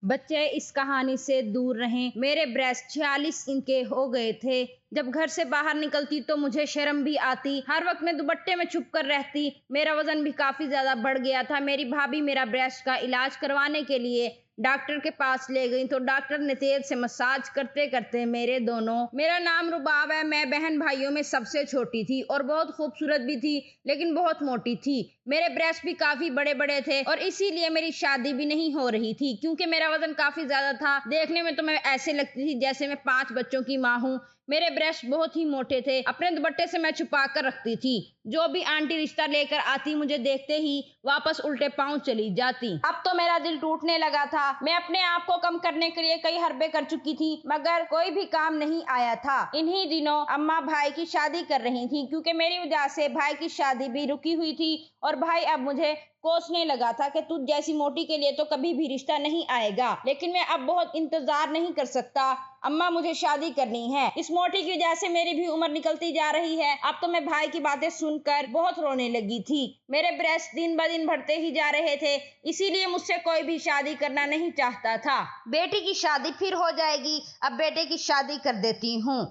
بچے اس کہانی سے دور رہیں۔ میرے بریسٹ 46 انچ کے ہو گئے تھے۔ جب گھر سے باہر نکلتی تو مجھے شرم بھی آتی۔ ہر وقت میں دوپٹے میں چھپ کر رہتی۔ میرا وزن بھی کافی زیادہ بڑھ گیا تھا۔ میری بھابھی میرا بریسٹ کا علاج کروانے کے لیے ڈاکٹر کے پاس لے گئی تو ڈاکٹر نے تیز سے مساج کرتے کرتے میرا نام رباب ہے۔ میں بہن بھائیوں میں سب سے چھوٹی تھی اور بہت خوبصورت بھی تھی، لیکن بہت موٹی تھی۔ میرے بریسٹ بھی کافی بڑے بڑے تھے اور اسی لیے میری شادی بھی نہیں ہو رہی تھی، کیونکہ میرا وزن کافی زیادہ تھا۔ دیکھنے میں تو میں ایسے لگتی تھی جیسے میں 5 بچوں کی ماں ہوں۔ میرے بریسٹ بہت ہی موٹے تھے۔ اپنے دوپٹے سے میں چھپا کر رکھتی تھی۔ جو بھی آنٹی رشتہ لے کر آتی مجھے دیکھتے ہی واپس الٹے پاؤں چلی جاتی۔ اب تو میرا دل ٹوٹنے لگا تھا۔ میں اپنے آپ کو کم کرنے کے لیے کئی حربے کر چکی تھی، مگر کوئی بھی کام نہیں آیا تھا۔ انہی دنوں اماں بھائی کی شادی کر رہی تھی، کیونکہ میری وجہ سے بھائی کی شادی بھی رکی ہوئی تھی اور بھائی اب مجھے کوسنے لگا تھا کہ تجھ جیسی موٹی کے لیے تو کبھی بھی رشتہ نہیں آئے گا، لیکن میں اب بہت انتظار نہیں کر سکتا۔ اماں مجھے شادی کرنی ہے۔ اس موٹی کی وجہ سے میری بھی عمر نکلتی جا رہی ہے۔ اب تو میں بھائی کی باتیں سن کر بہت رونے لگی تھی۔ میرے بریسٹ دن بہ دن بڑھتے ہی جا رہے تھے، اسی لیے مجھ سے کوئی بھی شادی کرنا نہیں چاہتا تھا۔ بیٹی کی شادی پھر ہو جائے گی، اب بیٹے کی شادی کر دیتی ہوں۔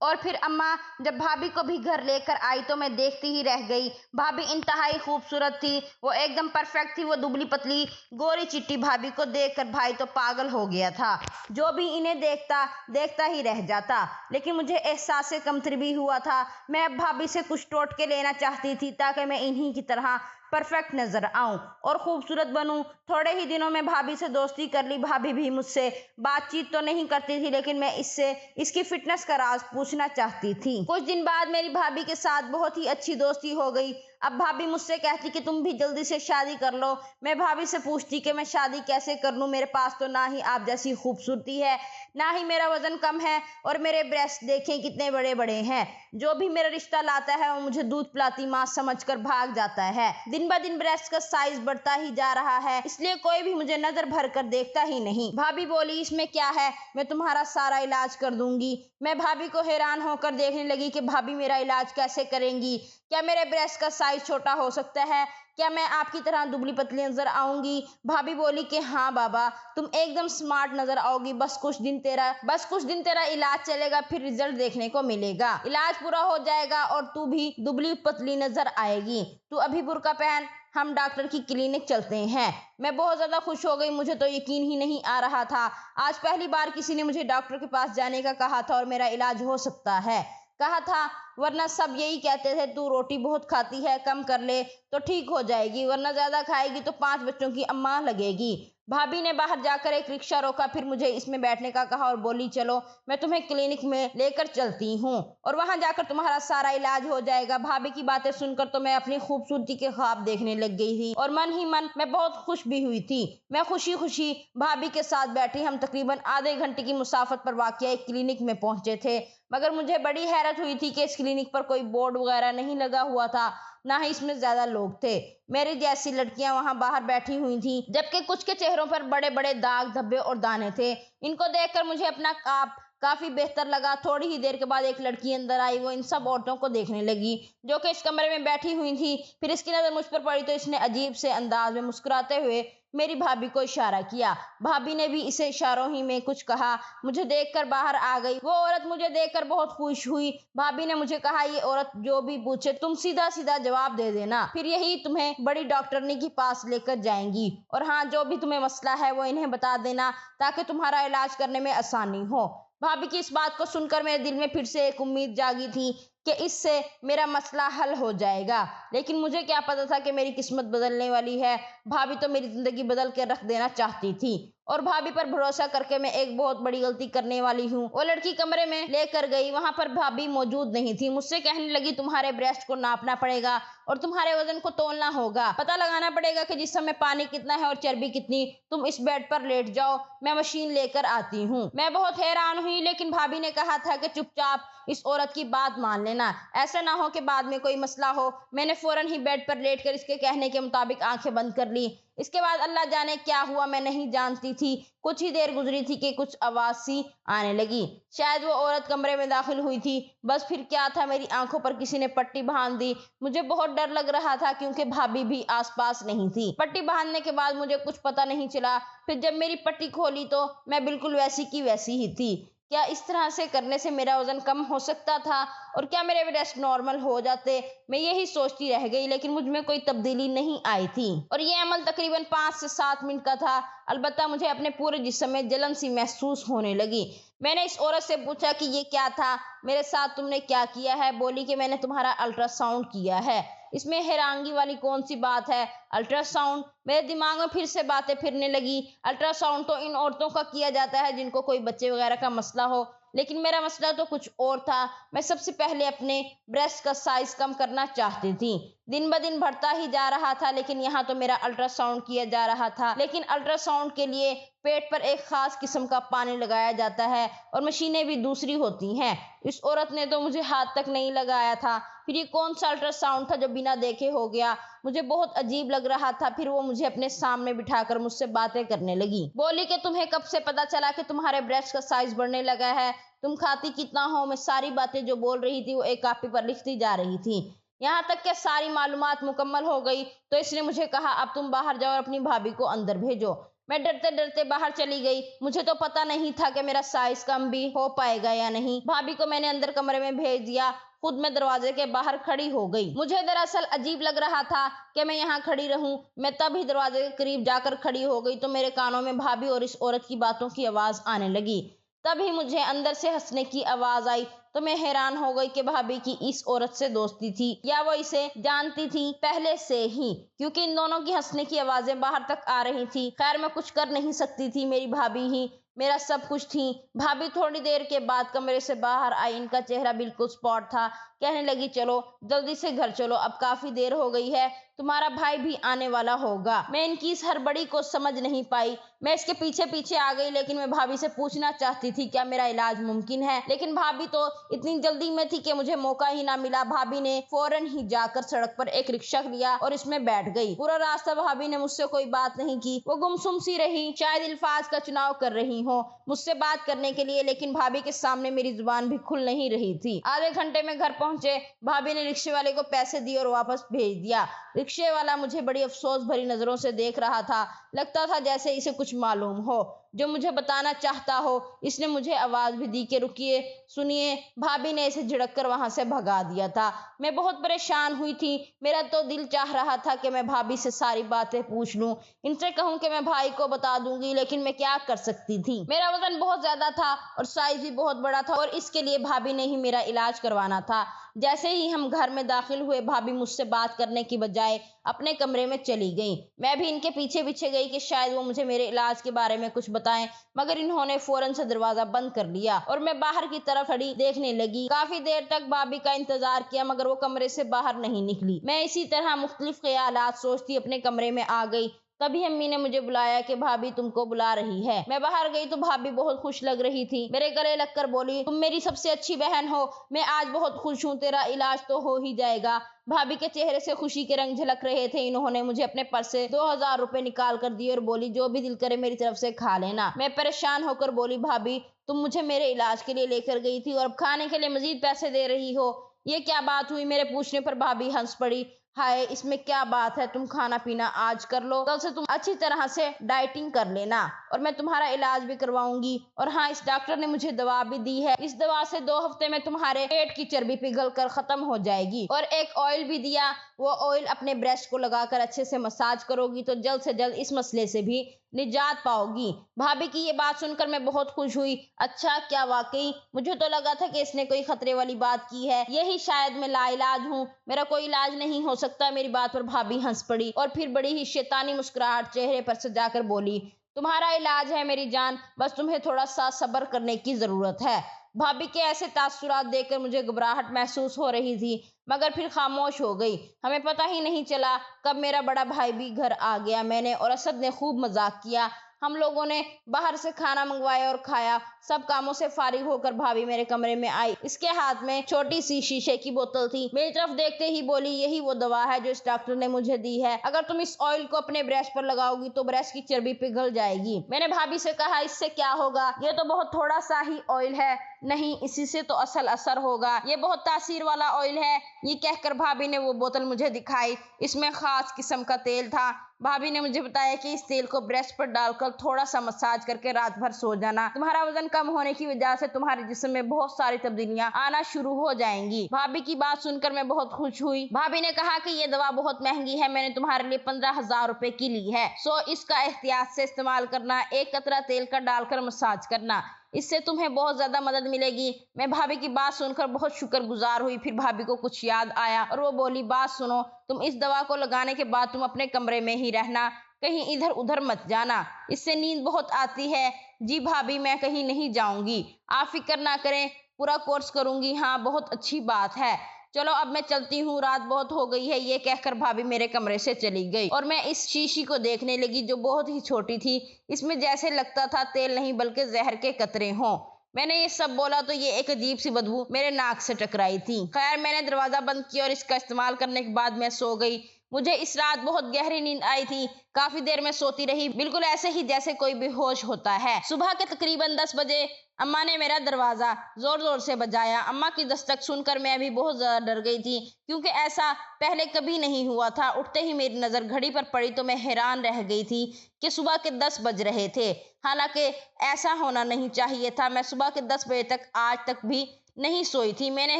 اور پھر اماں جب بھابھی کو بھی گھر لے کر آئی تو میں دیکھتی ہی رہ گئی۔ بھابھی انتہائی خوبصورت تھی، وہ ایک دم پرفیکٹ تھی۔ وہ دبلی پتلی گوری چٹی بھابھی کو دیکھ کر بھائی تو پاگل ہو گیا تھا، جو بھی انہیں دیکھتا ہی رہ جاتا۔ لیکن مجھے احساس کمتری بھی ہوا تھا۔ میں اب بھابھی سے کچھ ٹوٹکے لینا چاہتی تھی تاکہ میں انہی کی طرح پرفیکٹ نظر آؤں اور خوبصورت بنوں۔ تھوڑے ہی دنوں میں بھابھی سے دوستی کر لی۔ بھابھی بھی مجھ سے بات چیت تو نہیں کرتی تھی، لیکن میں اس کی فٹنس کا راز پوچھنا چاہتی تھی۔ کچھ دن بعد میری بھابھی کے ساتھ بہت ہی اچھی دوستی ہو گئی۔ اب بھابھی مجھ سے کہتی کہ تم بھی جلدی سے شادی کر لو۔ میں بھابھی سے پوچھتی کہ میں شادی کیسے کر لوں، میرے پاس تو نہ ہی آپ جیسی خوبصورتی ہے، نہ ہی میرا وزن کم ہے، اور میرے بریسٹ دیکھیں کتنے بڑے بڑے ہیں۔ جو بھی میرا رشتہ لاتا ہے وہ مجھے دودھ پلاتی ماں سمجھ کر بھاگ جاتا ہے۔ دن بہ دن بریسٹ کا سائز بڑھتا ہی جا رہا ہے، اس لیے کوئی بھی مجھے نظر بھر کر دیکھتا ہی نہیں۔ بھابھی بولی اس میں کیا ہے، میں تمہارا سارا علاج کر دوں گی۔ میں بھابھی کو حیران ہو کر دیکھنے لگی کہ بھابھی میرا علاج کیسے کریں گی؟ کیا میرے بریسٹ کا سائز چھوٹا ہو سکتا ہے؟ کیا میں آپ کی طرح دبلی پتلی نظر آؤں گی؟ بھابھی بولی کہ ہاں بابا، تم ایک دم سمارٹ نظر آؤ گی۔ بس کچھ دن تیرا علاج چلے گا، پھر رزلٹ دیکھنے کو ملے گا۔ علاج پورا ہو جائے گا اور تو بھی دبلی پتلی نظر آئے گی۔ تو ابھی برقع پہن، ہم ڈاکٹر کی کلینک چلتے ہیں۔ میں بہت زیادہ خوش ہو گئی۔ مجھے تو یقین ہی نہیں آ رہا تھا۔ آج پہلی بار کسی نے مجھے ڈاکٹر کے پاس جانے کا کہا تھا اور میرا علاج ہو سکتا ہے کہا تھا، ورنہ سب یہی کہتے تھے تو روٹی بہت کھاتی ہے، کم کر لے تو ٹھیک ہو جائے گی، ورنہ زیادہ کھائے گی تو 5 بچوں کی اماں لگے گی۔ بھابھی نے باہر جا کر ایک رکشہ روکا، پھر مجھے اس میں بیٹھنے کا کہا اور بولی چلو میں تمہیں کلینک میں لے کر چلتی ہوں اور وہاں جا کر تمہارا سارا علاج ہو جائے گا۔ بھابھی کی باتیں سن کر تو میں اپنی خوبصورتی کے خواب دیکھنے لگ گئی تھی اور من ہی من میں بہت خوش بھی ہوئی تھی۔ میں خوشی خوشی بھابھی کے ساتھ بیٹھی۔ ہم تقریباً آدھے گھنٹے کی مسافت پر واقع ایک کلینک میں پہنچے تھے، مگر مجھے بڑی حیرت ہوئی تھی کہ اس کلینک پر کوئی بورڈ وغیرہ نہیں لگا ہوا تھا، نہ ہی اس میں زیادہ لوگ تھے۔ میری جیسی لڑکیاں وہاں باہر بیٹھی ہوئی تھیں، جبکہ کچھ کے چہروں پر بڑے بڑے داغ دھبے اور دانے تھے۔ ان کو دیکھ کر مجھے اپنا آپ کافی بہتر لگا۔ تھوڑی ہی دیر کے بعد ایک لڑکی اندر آئی۔ وہ ان سب عورتوں کو دیکھنے لگی جو کہ اس کمرے میں بیٹھی ہوئی تھی۔ پھر اس کی نظر مجھ پر پڑی تو اس نے عجیب سے انداز میں مسکراتے ہوئے میری بھابھی کو اشارہ کیا۔ بھابھی نے بھی اسے اشاروں ہی میں کچھ کہا۔ مجھے دیکھ کر باہر آ گئی۔ وہ عورت مجھے دیکھ کر بہت خوش ہوئی۔ بھابھی نے مجھے کہا، یہ عورت جو بھی پوچھے تم سیدھا سیدھا جواب دے دینا، پھر یہی تمہیں بڑی ڈاکٹرنی کے پاس لے کر جائیں گی، اور ہاں جو بھی تمہیں مسئلہ ہے وہ انہیں بتا دینا تاکہ تمہارا علاج کرنے میں آسانی ہو۔ بھابھی کی اس بات کو سن کر میرے دل میں پھر سے ایک امید جاگی تھی کہ اس سے میرا مسئلہ حل ہو جائے گا، لیکن مجھے کیا پتا تھا کہ میری قسمت بدلنے والی ہے۔ بھابھی تو میری زندگی بدل کے رکھ دینا چاہتی تھی اور بھابھی پر بھروسہ کر کے میں ایک بہت بڑی غلطی کرنے والی ہوں۔ وہ لڑکی کمرے میں لے کر گئی، وہاں پر بھابھی موجود نہیں تھی۔ مجھ سے کہنے لگی تمہارے بریسٹ کو ناپنا پڑے گا اور تمہارے وزن کو تولنا ہوگا، پتہ لگانا پڑے گا کہ جسم میں پانی کتنا ہے اور چربی کتنی۔ تم اس بیڈ پر لیٹ جاؤ، میں مشین لے کر آتی ہوں۔ میں بہت حیران ہوئی، لیکن بھابھی نے کہا تھا کہ چپ چاپ اس عورت کی بات مان لینا، ایسا نہ ہو کہ بعد میں کوئی مسئلہ ہو۔ میں نے فوراً ہی بیڈ پر لیٹ کر اس کے کہنے کے مطابق آنکھیں بند کر لی۔ اس کے بعد اللہ جانے کیا ہوا، میں نہیں جانتی تھی۔ کچھ ہی دیر گزری تھی کہ کچھ آواز سی آنے لگی، شاید وہ عورت کمرے میں داخل ہوئی تھی۔ بس پھر کیا تھا، میری آنکھوں پر کسی نے پٹی باندھ دی۔ مجھے بہت ڈر لگ رہا تھا کیونکہ بھابھی بھی آس پاس نہیں تھی۔ پٹی باندھنے کے بعد مجھے کچھ پتہ نہیں چلا، پھر جب میری پٹی کھولی تو میں بالکل ویسی کی ویسی ہی تھی۔ کیا اس طرح سے کرنے سے میرا وزن کم ہو سکتا تھا اور کیا میرے بریسٹ نارمل ہو جاتے؟ میں یہی سوچتی رہ گئی، لیکن مجھ میں کوئی تبدیلی نہیں آئی تھی اور یہ عمل تقریباً 5 سے 7 منٹ کا تھا۔ البتہ مجھے اپنے پورے جسم میں جلن سی محسوس ہونے لگی۔ میں نے اس عورت سے پوچھا کہ یہ کیا تھا، میرے ساتھ تم نے کیا کیا ہے؟ بولی کہ میں نے تمہارا الٹرا ساؤنڈ کیا ہے۔ اس میں حیرانگی والی کون سی بات ہے؟ Ultra sound? میرے دماغ میں پھر سے باتیں پھرنے لگی۔ الٹرا ساؤنڈ تو ان عورتوں کا کیا جاتا ہے جن کو کوئی بچے وغیرہ کا مسئلہ ہو، لیکن میرا مسئلہ تو کچھ اور تھا۔ میں سب سے پہلے اپنے بریسٹ کا سائز کم کرنا چاہتی تھی۔ دن بدن بڑھتا ہی جا رہا تھا، لیکن یہاں تو میرا الٹرا ساؤنڈ کیا جا رہا تھا۔ لیکن الٹرا ساؤنڈ کے لیے پیٹ پر ایک خاص قسم کا پانی لگایا جاتا ہے اور مشینیں بھی دوسری ہوتی ہیں۔ اس عورت نے تو مجھے ہاتھ تک نہیں لگایا تھا۔ پھر یہ کون سا الٹرا ساؤنڈ تھا جو بنا دیکھے ہو گیا؟ مجھے بہت عجیب لگ رہا تھا۔ پھر وہ مجھے اپنے سامنے بٹھا کر مجھ سے باتیں کرنے لگی۔ بولی کہ تمہیں کب سے پتا چلا کہ تمہارے بریسٹ کا سائز بڑھنے لگا ہے؟ تم کھاتی کتنا ہو؟ میں ساری باتیں جو بول رہی تھی وہ ایک کاپی پر لکھتی جا رہی تھی۔ یہاں تک کہ ساری معلومات مکمل ہو گئی تو اس نے مجھے کہا اب تم باہر جاؤ اور اپنی بھابھی کو اندر بھیجو۔ میں ڈرتے ڈرتے باہر چلی گئی۔ مجھے تو پتہ نہیں تھا کہ میرا سائز کم بھی ہو پائے گا یا نہیں۔ بھابھی کو میں نے اندر کمرے میں بھیج دیا، خود میں دروازے کے باہر کھڑی ہو گئی۔ مجھے دراصل عجیب لگ رہا تھا کہ میں یہاں کھڑی رہوں۔ میں تب ہی دروازے کے قریب جا کر کھڑی ہو گئی تو میرے کانوں میں بھابھی اور اس عورت کی باتوں کی آواز آنے لگی۔ تب ہی مجھے اندر سے ہنسنے کی آواز آئی تو میں حیران ہو گئی کہ بھابھی کی اس عورت سے دوستی تھی یا وہ اسے جانتی تھی پہلے سے ہی، کیونکہ ان دونوں کی ہنسنے کی آوازیں باہر تک آ رہی تھی۔ خیر میں کچھ کر نہیں سکتی تھی، میری بھابھی ہی میرا سب کچھ تھی۔ بھابھی تھوڑی دیر کے بعد کمرے سے باہر آئی۔ ان کا چہرہ بالکل سپاٹ تھا۔ کہنے لگی چلو جلدی سے گھر چلو، اب کافی دیر ہو گئی ہے، تمہارا بھائی بھی آنے والا ہوگا۔ میں ان کی اس ہڑبڑی کو سمجھ نہیں پائی۔ میں اس کے پیچھے پیچھے آ گئی، لیکن میں بھابھی سے پوچھنا چاہتی تھی کیا میرا علاج ممکن ہے، لیکن بھابھی تو اتنی جلدی میں تھی کہ مجھے موقع ہی نہ ملا۔ بھابھی نے فوراً ہی جا کر سڑک پر ایک رکشہ لیا اور اس میں بیٹھ گئی۔ پورا راستہ بھابھی نے مجھ سے کوئی بات نہیں کی، وہ گمسم سی رہی، شاید الفاظ کا چناؤ کر رہی ہوں مجھ سے بات کرنے کے لیے، لیکن بھابھی کے سامنے میری زبان بھی کھل نہیں رہی تھی۔ آدھے گھنٹے میں گھر پہنچے۔ بھابھی نے رکشے والے کو پیسے دیے اور واپس بھیج دیا۔ رکشے والا مجھے بڑی افسوس بھری نظروں سے دیکھ رہا تھا، لگتا تھا جیسے اسے کچھ معلوم ہو جو مجھے بتانا چاہتا ہو۔ اس نے مجھے آواز بھی دی کہ رکیے، سنیے۔ بھابھی نے اسے جھڑک کر وہاں سے بھگا دیا تھا۔ میں بہت پریشان ہوئی تھی۔ میرا تو دل چاہ رہا تھا کہ میں بھابھی سے ساری باتیں پوچھ لوں، ان سے کہوں کہ میں بھائی کو بتا دوں گی، لیکن میں کیا کر سکتی تھی؟ میرا وزن بہت زیادہ تھا اور سائز بھی بہت بڑا تھا اور اس کے لیے بھابھی نے ہی میرا علاج کروانا تھا۔ جیسے ہی ہم گھر میں داخل ہوئے، بھابھی مجھ سے بات کرنے کی بجائے اپنے کمرے میں چلی گئیں۔ میں بھی ان کے پیچھے پیچھے گئی کہ شاید وہ مجھے میرے علاج کے بارے میں کچھ بتائیں، مگر انہوں نے فوراً سے دروازہ بند کر لیا اور میں باہر کی طرف کھڑی دیکھنے لگی۔ کافی دیر تک بھابھی کا انتظار کیا، مگر وہ کمرے سے باہر نہیں نکلی۔ میں اسی طرح مختلف خیالات سوچتی اپنے کمرے میں آ گئی۔ تبھی امی نے مجھے بلایا کہ بھابھی تم کو بلا رہی ہے۔ میں باہر گئی تو بھابھی بہت خوش لگ رہی تھی، میرے گلے لگ کر بولی تم میری سب سے اچھی بہن ہو، میں آج بہت خوش ہوں، تیرا علاج تو ہو ہی جائے گا۔ بھابھی کے چہرے سے خوشی کے رنگ جھلک رہے تھے۔ انہوں نے مجھے اپنے پرس سے 2000 روپے نکال کر دیے اور بولی جو بھی دل کرے میری طرف سے کھا لینا۔ میں پریشان ہو کر بولی بھابھی تم مجھے میرے علاج کے لیے لے کر گئی تھی اور اب کھانے کے لیے مزید پیسے دے رہی ہو، یہ کیا بات ہوئی؟ میرے پوچھنے پر بھابھی ہنس پڑی۔ ہائے اس میں کیا بات ہے، تم کھانا پینا آج کر لو، کل سے تم اچھی طرح سے ڈائٹنگ کر لینا اور میں تمہارا علاج بھی کرواؤں گی۔ اور ہاں اس ڈاکٹر نے مجھے دوا بھی دی ہے، اس دوا سے 2 ہفتے میں تمہارے پیٹ کی چربی پگھل کر ختم ہو جائے گی، اور ایک آئل بھی دیا، وہ آئل اپنے بریسٹ کو لگا کر اچھے سے مساج کرو گی تو جلد سے جلد اس مسئلے سے بھی نجات پاؤ گی۔ بھابھی کی یہ بات سن کر میں بہت خوش ہوئی۔ اچھا کیا واقعی؟ مجھے تو لگا تھا کہ اس نے کوئی خطرے والی بات کی ہے، یہی شاید میں لا علاج ہوں، میرا کوئی علاج نہیں ہو سکتا۔ میری بات پر بھابھی ہنس پڑی اور پھر بڑی ہی شیطانی مسکراہٹ چہرے پر سجا کر بولی تمہارا علاج ہے میری جان، بس تمہیں تھوڑا سا صبر کرنے کی ضرورت ہے۔ بھابھی کے ایسے تاثرات دیکھ کر مجھے گھبراہٹ محسوس ہو رہی تھی، مگر پھر خاموش ہو گئی۔ ہمیں پتہ ہی نہیں چلا کب میرا بڑا بھائی بھی گھر آ گیا۔ میں نے اور اسد نے خوب مذاق کیا۔ हम लोगों ने बाहर से खाना मंगवाया और खाया। सब कामों से फारिग होकर भाभी मेरे कमरे में आई। इसके हाथ में छोटी सी शीशे की बोतल थी। मेरी तरफ देखते ही बोली, यही वो दवा है जो इस डॉक्टर ने मुझे दी है। अगर तुम इस ऑयल को अपने ब्रेस्ट पर लगाओगी तो ब्रेस्ट की चर्बी पिघल जाएगी। मैंने भाभी से कहा, इससे क्या होगा? ये तो बहुत थोड़ा सा ही ऑयल है। नहीं, इसी से तो असल असर होगा। ये बहुत तासीर वाला ऑयल है। ये कहकर भाभी ने वो बोतल मुझे दिखाई। इसमें खास किस्म का तेल था। भाभी ने मुझे बताया कि इस तेल को ब्रेस्ट पर डालकर थोड़ा सा मसाज करके रात भर सो जाना। तुम्हारा वजन कम होने की वजह से तुम्हारे जिस्म में बहुत सारी तब्दीलियां आना शुरू हो जाएंगी। भाभी की बात सुनकर मैं बहुत खुश हुई। भाभी ने कहा कि ये दवा बहुत महंगी है, मैंने तुम्हारे लिए 15,000 रुपए की ली है। सो इसका एहतियात से इस्तेमाल करना। एक कतरा तेल का डालकर मसाज करना, इससे तुम्हें बहुत ज्यादा मदद मिलेगी। मैं भाभी की बात सुनकर बहुत शुक्रगुजार हुई। फिर भाभी को कुछ याद आया और वो बोली, बात सुनो, तुम इस दवा को लगाने के बाद तुम अपने कमरे में ही रहना, कहीं इधर उधर मत जाना। इससे नींद बहुत आती है। जी भाभी, मैं कहीं नहीं जाऊंगी, आप फिक्र ना करें, पूरा कोर्स करूंगी। हाँ, बहुत अच्छी बात है। चलो अब मैं चलती हूँ, रात बहुत हो गई है। ये कहकर भाभी मेरे कमरे से चली गई और मैं इस शीशी को देखने लगी जो बहुत ही छोटी थी। इसमें जैसे लगता था तेल नहीं बल्कि जहर के कतरे हों। मैंने ये सब बोला तो ये एक अजीब सी बदबू मेरे नाक से टकराई थी। खैर, मैंने दरवाजा बंद किया और इसका इस्तेमाल करने के बाद मैं सो गई। मुझे इस रात बहुत गहरी नींद आई थी। काफी देर में सोती रही, बिल्कुल ऐसे ही जैसे कोई बेहोश होता है। सुबह के तकरीबन 10 बजे अम्मा ने मेरा दरवाजा जोर जोर से बजाया। अम्मा की दस्तक सुनकर मैं भी बहुत ज्यादा डर गई थी, क्योंकि ऐसा पहले कभी नहीं हुआ था। उठते ही मेरी नजर घड़ी पर पड़ी तो मैं हैरान रह गई थी कि सुबह के 10 बज रहे थे। हालांकि ऐसा होना नहीं चाहिए था। मैं सुबह के 10 बजे तक आज तक भी नहीं सोई थी। मैंने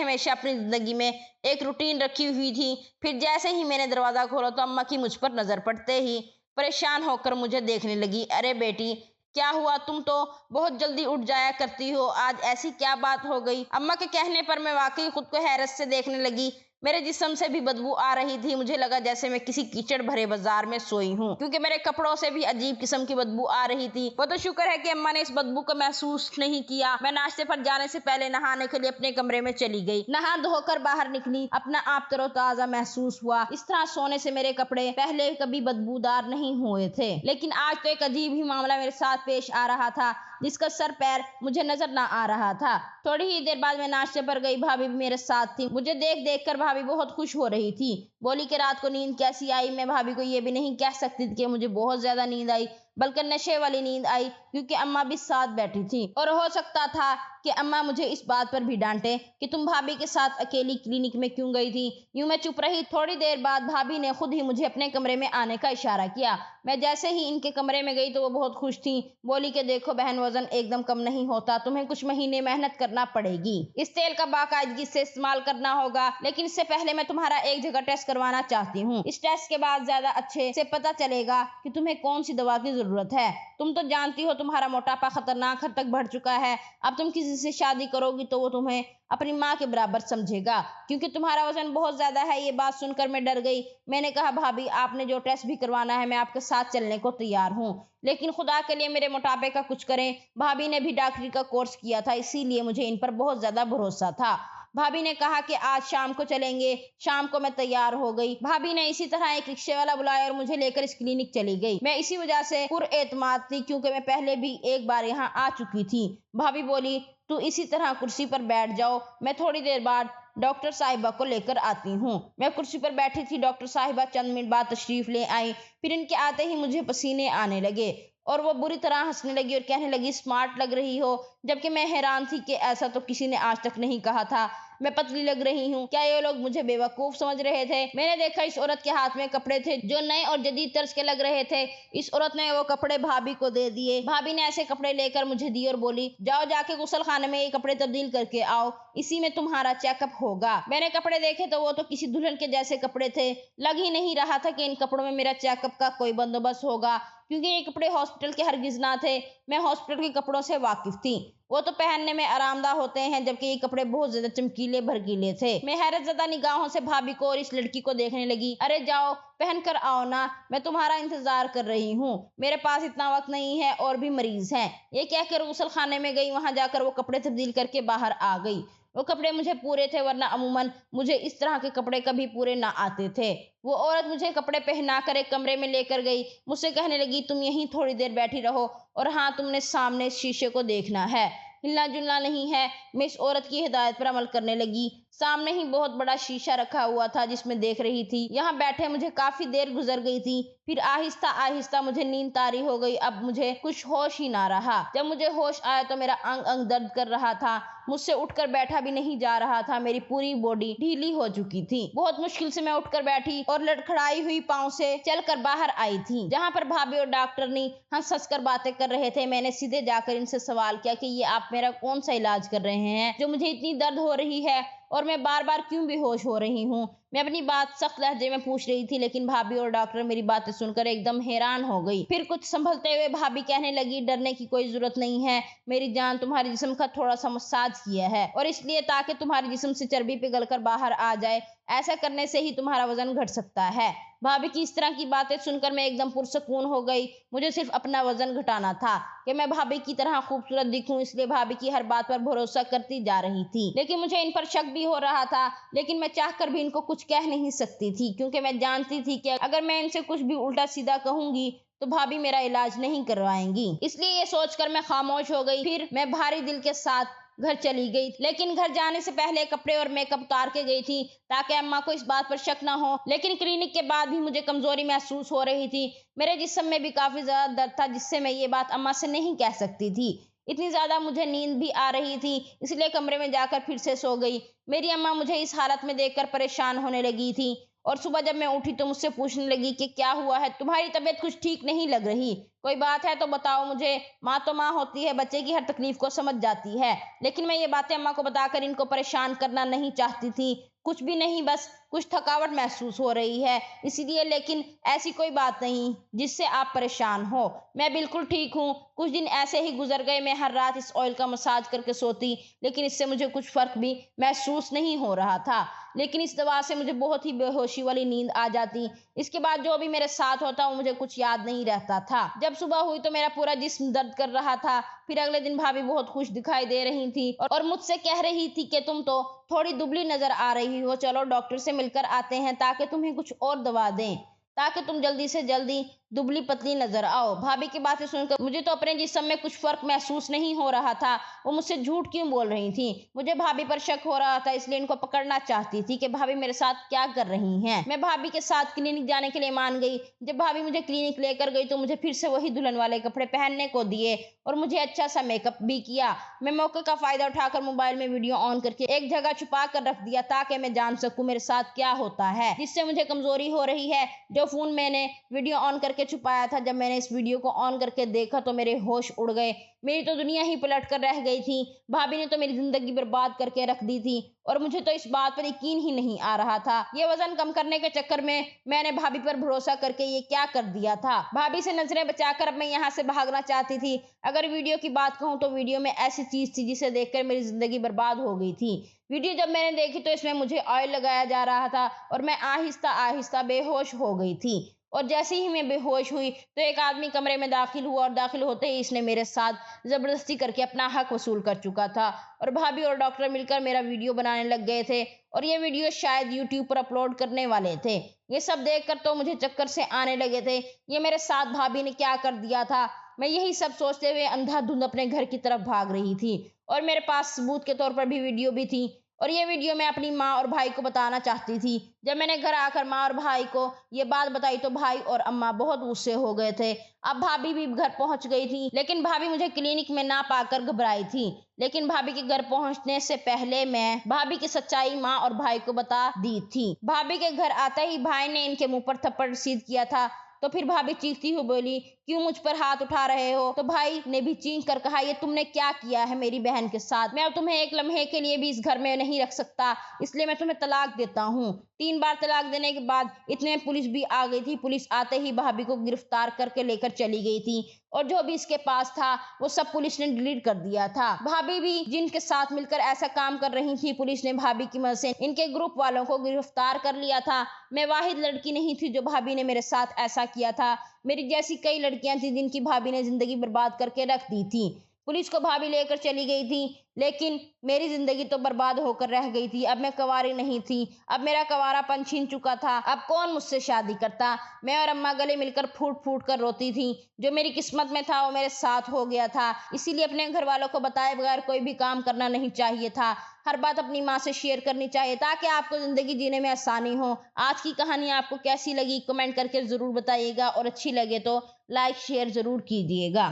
हमेशा अपनी जिंदगी में एक रूटीन रखी हुई थी। फिर जैसे ही मैंने दरवाजा खोला तो अम्मा की मुझ पर नजर पड़ते ही परेशान होकर मुझे देखने लगी। अरे बेटी, क्या हुआ? तुम तो बहुत जल्दी उठ जाया करती हो, आज ऐसी क्या बात हो गई? अम्मा के कहने पर मैं वाकई खुद को हैरत से देखने लगी। मेरे जिस्म से भी बदबू आ रही थी। मुझे लगा जैसे मैं किसी कीचड़ भरे बाजार में सोई हूँ, क्योंकि मेरे कपड़ों से भी अजीब किस्म की बदबू आ रही थी। वो तो शुक्र है कि अम्मा ने इस बदबू को महसूस नहीं किया। मैं नाश्ते पर जाने से पहले नहाने के लिए अपने कमरे में चली गई। नहा धोकर बाहर निकली, अपना आप तरोताजा महसूस हुआ। इस तरह सोने से मेरे कपड़े पहले कभी बदबूदार नहीं हुए थे, लेकिन आज तो एक अजीब ही मामला मेरे साथ पेश आ रहा था, जिसका सर पैर मुझे नजर ना आ रहा था। थोड़ी ही देर बाद मैं नाश्ते पर गई। भाभी भी मेरे साथ थी। मुझे देख देख कर भाभी बहुत खुश हो रही थी। बोली कि रात को नींद कैसी आई? मैं भाभी को ये भी नहीं कह सकती थी कि मुझे बहुत ज्यादा नींद आई, बल्कि नशे वाली नींद आई, क्योंकि अम्मा भी साथ बैठी थी और हो सकता था कि अम्मा मुझे इस बात पर भी डांटे कि तुम भाभी के साथ अकेली क्लिनिक में क्यों गई थी। यूं मैं चुप रही। थोड़ी देर बाद भाभी ने खुद ही मुझे अपने कमरे में आने का इशारा किया। मैं जैसे ही इनके कमरे में गई तो वो बहुत खुश थी। बोली कि देखो बहन, वजन एकदम कम नहीं होता, तुम्हें कुछ महीने मेहनत करना पड़ेगी। इस तेल का बाकायदगी से इस्तेमाल करना होगा, लेकिन इससे पहले मैं तुम्हारा एक जगह टेस्ट करवाना चाहती हूँ। इस टेस्ट के बाद ज्यादा अच्छे से पता चलेगा कि तुम्हें कौन सी दवा की जरूरत है। तुम तो जानती हो तुम्हारा मोटापा खतरनाक हद तक बढ़ चुका है। अब तुम किसी से शादी करोगी तो वो तुम्हें अपनी माँ के बराबर समझेगा, क्योंकि तुम्हारा वजन बहुत ज्यादा है। ये बात सुनकर मैं डर गई। मैंने कहा, भाभी आपने जो टेस्ट भी करवाना है मैं आपके साथ चलने को तैयार हूँ, लेकिन खुदा के लिए मेरे मोटापे का कुछ करें। भाभी ने भी डॉक्टरी का कोर्स किया था, इसीलिए मुझे इन पर बहुत ज्यादा भरोसा था। भाभी ने कहा कि आज शाम को चलेंगे। शाम को मैं तैयार हो गई। भाभी ने इसी तरह एक रिक्शे वाला बुलाया और मुझे लेकर इस क्लिनिक चली गई। मैं इसी वजह से पुरएतमाद थी, क्योंकि मैं पहले भी एक बार यहाँ आ चुकी थी। भाभी बोली, तू इसी तरह कुर्सी पर बैठ जाओ, मैं थोड़ी देर बाद डॉक्टर साहिबा को लेकर आती हूँ। मैं कुर्सी पर बैठी थी। डॉक्टर साहिबा चंद मिनट बाद तशरीफ ले आई। फिर इनके आते ही मुझे पसीने आने लगे और वो बुरी तरह हंसने लगी और कहने लगी, स्मार्ट लग रही हो। जबकि मैं हैरान थी कि ऐसा तो किसी ने आज तक नहीं कहा था। मैं पतली लग रही हूँ। क्या ये लोग मुझे बेवकूफ समझ रहे थे? मैंने देखा इस औरत के हाथ में कपड़े थे जो नए और जदीद तर्ज के लग रहे थे। इस औरत ने वो कपड़े भाभी को दे दिए। भाभी ने ऐसे कपड़े लेकर मुझे दिए और बोली, जाओ जाके गुसल खाने में ये कपड़े तब्दील करके आओ, इसी में तुम्हारा चेकअप होगा। मैंने कपड़े देखे तो वो तो किसी दुल्हन के जैसे कपड़े थे। लग ही नहीं रहा था कि इन कपड़ों में मेरा चेकअप का कोई बंदोबस्त होगा, क्योंकि ये कपड़े हॉस्पिटल के हरगिज ना थे। मैं हॉस्पिटल के कपड़ों से वाकिफ थी। वो तो पहनने में आरामदाह होते हैं, जबकि ये कपड़े बहुत ज्यादा चमकीले भड़कीले थे। मैं हैरत ज़दा निगाहों से भाभी को और इस लड़की को देखने लगी। अरे जाओ पहन कर आओ ना, मैं तुम्हारा इंतजार कर रही हूँ। मेरे पास इतना वक्त नहीं है, और भी मरीज हैं। ये कहकर गुसल खाने में गई। वहां जाकर वो कपड़े तब्दील करके बाहर आ गई। वो कपड़े मुझे पूरे थे, वरना अमूमन मुझे इस तरह के कपड़े कभी पूरे ना आते थे। वो औरत मुझे कपड़े पहना कर एक कमरे में लेकर गई। मुझसे कहने लगी, तुम यहीं थोड़ी देर बैठी रहो और हाँ, तुमने सामने शीशे को देखना है, हिलना जुलना नहीं है। मैं इस औरत की हिदायत पर अमल करने लगी। सामने ही बहुत बड़ा शीशा रखा हुआ था जिसमें देख रही थी। यहाँ बैठे मुझे काफी देर गुजर गई थी। फिर आहिस्ता आहिस्ता मुझे नींद तारी हो गई। अब मुझे कुछ होश ही ना रहा। जब मुझे होश आया तो मेरा अंग अंग दर्द कर रहा था। मुझसे उठकर बैठा भी नहीं जा रहा था। मेरी पूरी बॉडी ढीली हो चुकी थी। बहुत मुश्किल से मैं उठकर बैठी और लड़खड़ाई हुई पांव से चलकर बाहर आई थी, जहाँ पर भाभी और डॉक्टरनी हंस हंस कर बातें कर रहे थे। मैंने सीधे जाकर इनसे सवाल किया कि ये आप मेरा कौन सा इलाज कर रहे हैं जो मुझे इतनी दर्द हो रही है और मैं बार बार क्यों बेहोश हो रही हूँ। मैं अपनी बात सख्त लहजे में पूछ रही थी, लेकिन भाभी और डॉक्टर मेरी बातें सुनकर एकदम हैरान हो गई। फिर कुछ संभलते हुए भाभी कहने लगी, डरने की कोई जरूरत नहीं है मेरी जान, तुम्हारे जिस्म का थोड़ा सा मसाज किया है और इसलिए ताकि तुम्हारे जिस्म से चर्बी पिघलकर बाहर आ जाए। ऐसा करने से ही तुम्हारा वजन घट सकता है। भाभी की इस तरह की बातें सुनकर मैं एकदम पुरसकून हो गई। मुझे सिर्फ अपना वजन घटाना था कि मैं भाभी की तरह खूबसूरत दिखूं, इसलिए भाभी की हर बात पर भरोसा करती जा रही थी। लेकिन मुझे इन पर शक भी हो रहा था, लेकिन मैं चाहकर भी इनको कुछ कह नहीं सकती थी, क्योंकि मैं जानती थी कि अगर मैं इनसे कुछ भी उल्टा सीधा कहूंगी तो भाभी मेरा इलाज नहीं करवाएंगी। इसलिए ये सोचकर मैं खामोश हो गई। फिर मैं भारी दिल के साथ घर चली गई, लेकिन घर जाने से पहले कपड़े और मेकअप उतार के गई थी ताकि अम्मा को इस बात पर शक ना हो। लेकिन क्लिनिक के बाद भी मुझे कमजोरी महसूस हो रही थी। मेरे जिस्म में भी काफी ज्यादा दर्द था, जिससे मैं ये बात अम्मा से नहीं कह सकती थी। इतनी ज्यादा मुझे नींद भी आ रही थी, इसलिए कमरे में जाकर फिर से सो गई। मेरी अम्मा मुझे इस हालत में देखकर परेशान होने लगी थी और सुबह जब मैं उठी तो मुझसे पूछने लगी कि क्या हुआ है, तुम्हारी तबीयत कुछ ठीक नहीं लग रही, कोई बात है तो बताओ मुझे। माँ तो माँ होती है, बच्चे की हर तकलीफ को समझ जाती है। लेकिन मैं ये बातें अम्मा को बताकर इनको परेशान करना नहीं चाहती थी। कुछ भी नहीं, बस कुछ थकावट महसूस हो रही है इसीलिए। लेकिन ऐसी कोई बात नहीं जिससे आप परेशान हो, मैं बिल्कुल ठीक हूँ। कुछ दिन ऐसे ही गुजर गए। मैं हर रात इस ऑयल का मसाज करके सोती, लेकिन इससे मुझे कुछ फर्क भी महसूस नहीं हो रहा था। लेकिन इस दवा से मुझे बहुत ही बेहोशी वाली नींद आ जाती। इसके बाद जो भी मेरे साथ होता वो मुझे कुछ याद नहीं रहता था। जब सुबह हुई तो मेरा पूरा जिस्म दर्द कर रहा था। फिर अगले दिन भाभी बहुत खुश दिखाई दे रही थी और मुझसे कह रही थी कि तुम तो थोड़ी दुबली नजर आ रही हो, चलो डॉक्टर से मिलकर आते हैं ताकि तुम्हें कुछ और दवा दें, ताकि तुम जल्दी से जल्दी दुबली पतली नजर आओ। भाभी की बातें सुनकर मुझे तो अपने जिस्म में कुछ फर्क महसूस नहीं हो रहा था। वो मुझसे झूठ क्यों बोल रही थी। मुझे भाभी पर शक हो रहा था, इसलिए इनको पकड़ना चाहती थी कि भाभी मेरे साथ क्या कर रही हैं। मैं भाभी के साथ क्लिनिक जाने के लिए मान गई। जब भाभी मुझे क्लिनिक लेकर गई तो मुझे फिर से वही दुल्हन वाले कपड़े पहनने को दिए और मुझे अच्छा सा मेकअप भी किया। मैं मौके का फायदा उठाकर मोबाइल में वीडियो ऑन करके एक जगह छुपा कर रख दिया ताकि मैं जान सकूं मेरे साथ क्या होता है, जिससे मुझे कमजोरी हो रही है। जो फोन मैंने वीडियो ऑन करके छुपाया था, जब मैंने इस वीडियो को ऑन करके देखा तो मेरे होश उड़ गए। मेरी तो दुनिया ही पलट कर रह गई थी। भाभी ने तो मेरी जिंदगी बर्बाद करके रख दी थी और मुझे तो इस बात पर यकीन ही नहीं आ रहा था। ये वजन कम करने के चक्कर में मैंने भाभी पर भरोसा करके ये क्या कर दिया था। भाभी से नजरें बचाकर अब मैं यहाँ से भागना चाहती थी। अगर वीडियो की बात कहूँ तो वीडियो में ऐसी चीज थी जिसे देखकर मेरी जिंदगी बर्बाद हो गई थी। वीडियो जब मैंने देखी तो इसमें मुझे ऑयल लगाया जा रहा था और मैं आहिस्ता आहिस्ता बेहोश हो गई थी। और जैसे ही मैं बेहोश हुई तो एक आदमी कमरे में दाखिल हुआ और दाखिल होते ही इसने मेरे साथ जबरदस्ती करके अपना हक वसूल कर चुका था और भाभी और डॉक्टर मिलकर मेरा वीडियो बनाने लग गए थे और ये वीडियो शायद यूट्यूब पर अपलोड करने वाले थे। ये सब देखकर तो मुझे चक्कर से आने लगे थे। ये मेरे साथ भाभी ने क्या कर दिया था। मैं यही सब सोचते हुए अंधाधुंध अपने घर की तरफ भाग रही थी और मेरे पास सबूत के तौर पर भी वीडियो भी थी और ये वीडियो मैं अपनी माँ और भाई को बताना चाहती थी। जब मैंने घर आकर माँ और भाई को ये बात बताई तो भाई और अम्मा बहुत गुस्से हो गए थे। अब भाभी भी घर पहुंच गई थी, लेकिन भाभी मुझे क्लिनिक में ना पाकर घबराई थी। लेकिन भाभी के घर पहुंचने से पहले मैं भाभी की सच्चाई माँ और भाई को बता दी थी। भाभी के घर आते ही भाई ने इनके मुंह पर थप्पड़ सीध किया था। तो फिर भाभी चीखती हुई बोली, क्यों मुझ पर हाथ उठा रहे हो। तो भाई ने भी चीख कर कहा, ये तुमने क्या किया है मेरी बहन के साथ। मैं अब तुम्हें एक लम्हे के लिए भी इस घर में नहीं रख सकता, इसलिए मैं तुम्हें तलाक देता हूँ। 3 बार तलाक देने के बाद इतने पुलिस भी आ गई थी। पुलिस आते ही भाभी को गिरफ्तार करके लेकर चली गई थी और जो भी इसके पास था वो सब पुलिस ने डिलीट कर दिया था। भाभी भी जिनके साथ मिलकर ऐसा काम कर रही थी, पुलिस ने भाभी की मदद से इनके ग्रुप वालों को गिरफ्तार कर लिया था। मैं वाहिद लड़की नहीं थी जो भाभी ने मेरे साथ ऐसा किया था। मेरी जैसी कई लड़कियां थी जिनकी भाभी ने जिंदगी बर्बाद करके रख दी थी। पुलिस को भाभी लेकर चली गई थी, लेकिन मेरी जिंदगी तो बर्बाद होकर रह गई थी। अब मैं कंवारी नहीं थी, अब मेरा कंवारापन छीन चुका था। अब कौन मुझसे शादी करता? मैं और अम्मा गले मिलकर फूट फूट कर रोती थी। जो मेरी किस्मत में था वो मेरे साथ हो गया था, इसीलिए अपने घर वालों को बताए बगैर कोई भी काम करना नहीं चाहिए था। हर बात अपनी माँ से शेयर करनी चाहिए ताकि आपको जिंदगी जीने में आसानी हो। आज की कहानी आपको कैसी लगी कमेंट करके जरूर बताइएगा, और अच्छी लगे तो लाइक शेयर जरूर कीजिएगा।